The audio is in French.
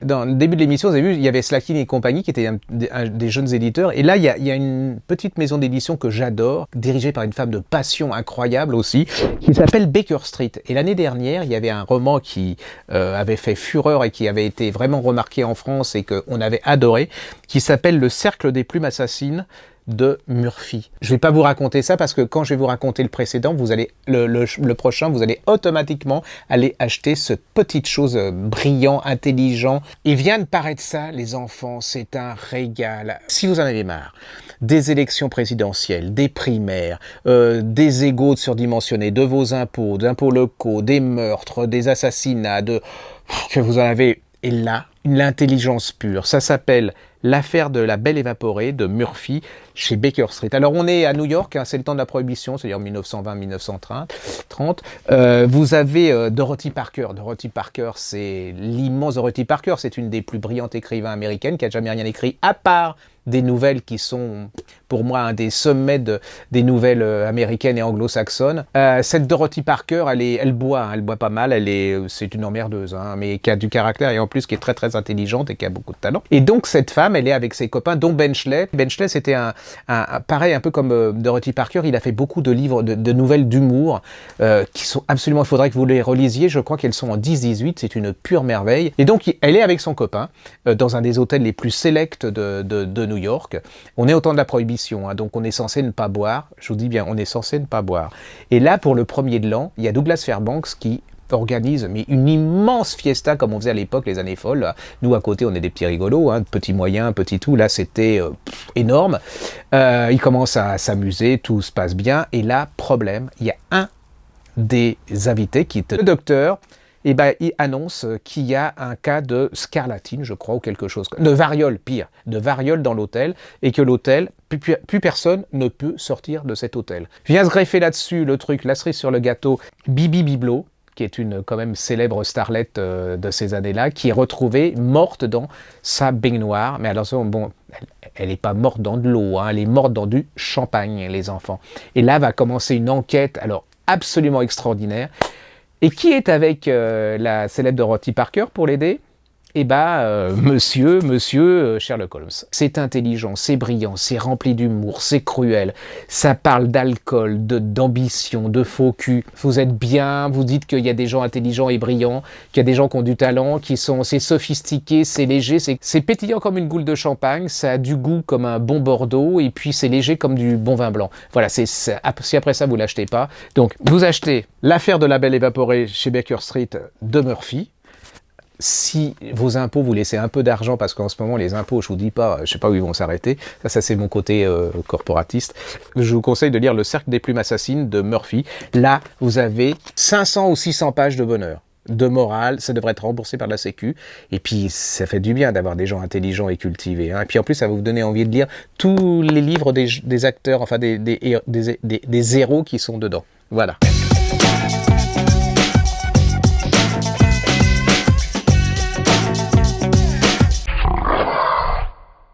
dans le début de l'émission, vous avez vu, il y avait Slakin et compagnie qui étaient des jeunes éditeurs. Et là, il y a une petite maison d'édition que j'adore, dirigée par une femme de passion incroyable aussi, qui s'appelle Baker Street. Et l'année dernière, il y avait un roman qui avait fait fureur et qui avait été vraiment remarqué en France et qu'on avait adoré, qui s'appelle Le Cercle des Plumes Assassines de Murphy. Je vais pas vous raconter ça parce que quand je vais vous raconter le précédent, vous allez le prochain, vous allez automatiquement aller acheter ce petite chose brillant, intelligent. Il vient de paraître ça, les enfants, c'est un régal. Si vous en avez marre des élections présidentielles, des primaires, des égaux surdimensionnés, de vos impôts, d'impôts locaux, des meurtres, des assassinats, que vous en avez, et là, l'intelligence pure. Ça s'appelle L'affaire de la Belle Évaporée de Murphy chez Baker Street. Alors on est à New York, hein, c'est le temps de la Prohibition, c'est-à-dire 1920-1930. Vous avez Dorothy Parker. Dorothy Parker, c'est l'immense Dorothy Parker. C'est une des plus brillantes écrivains américaines qui a jamais rien écrit à part des nouvelles qui sont, pour moi, un des sommets des nouvelles américaines et anglo-saxonnes. Cette Dorothy Parker, elle boit pas mal, c'est une emmerdeuse, hein, mais qui a du caractère et en plus qui est très très intelligente et qui a beaucoup de talent. Et donc cette femme, elle est avec ses copains, dont Benchley. Benchley, c'était pareil, un peu comme Dorothy Parker, il a fait beaucoup de livres, de nouvelles d'humour, qui sont absolument, il faudrait que vous les relisiez, je crois qu'elles sont en 10-18, c'est une pure merveille. Et donc, elle est avec son copain, dans un des hôtels les plus sélects de New York. On est au temps de la Prohibition, hein, donc on est censé ne pas boire, je vous dis bien, on est censé ne pas boire. Et là, pour le premier de l'an, il y a Douglas Fairbanks qui organise une immense fiesta comme on faisait à l'époque, les années folles. Nous à côté on est des petits rigolos, hein, petits moyens, petits tout, là c'était énorme. Il commence à s'amuser, tout se passe bien, et là, problème, il y a un des invités qui est le docteur, et il annonce qu'il y a un cas de scarlatine, je crois, ou quelque chose, de variole, pire, de variole dans l'hôtel, et que l'hôtel, plus personne ne peut sortir de cet hôtel. Vient se greffer là-dessus le truc, la cerise sur le gâteau, Bibi Biblo, qui est une quand même célèbre starlette de ces années-là, qui est retrouvée morte dans sa baignoire. Mais alors, bon, elle n'est pas morte dans de l'eau, hein, elle est morte dans du champagne, les enfants. Et là va commencer une enquête, alors absolument extraordinaire. Et qui est avec la célèbre Dorothy Parker pour l'aider ? Eh ben, monsieur Sherlock Holmes. C'est intelligent, c'est brillant, c'est rempli d'humour, c'est cruel. Ça parle d'alcool, d'ambition, de faux cul. Vous êtes bien, vous dites qu'il y a des gens intelligents et brillants, qu'il y a des gens qui ont du talent, c'est sophistiqué, c'est léger, c'est pétillant comme une goule de champagne, ça a du goût comme un bon Bordeaux, et puis c'est léger comme du bon vin blanc. Voilà, si après ça vous l'achetez pas. Donc, vous achetez L'affaire de la Belle Évaporée chez Baker Street de Murphy. Si vos impôts vous laissez un peu d'argent, parce qu'en ce moment les impôts, je vous dis pas, je sais pas où ils vont s'arrêter, ça c'est mon côté corporatiste, je vous conseille de lire Le Cercle des Plumes Assassines de Murphy. Là, vous avez 500 ou 600 pages de bonheur, de morale, ça devrait être remboursé par la Sécu, et puis ça fait du bien d'avoir des gens intelligents et cultivés, hein. Et puis en plus ça va vous donner envie de lire tous les livres des acteurs, enfin des héros qui sont dedans. Voilà.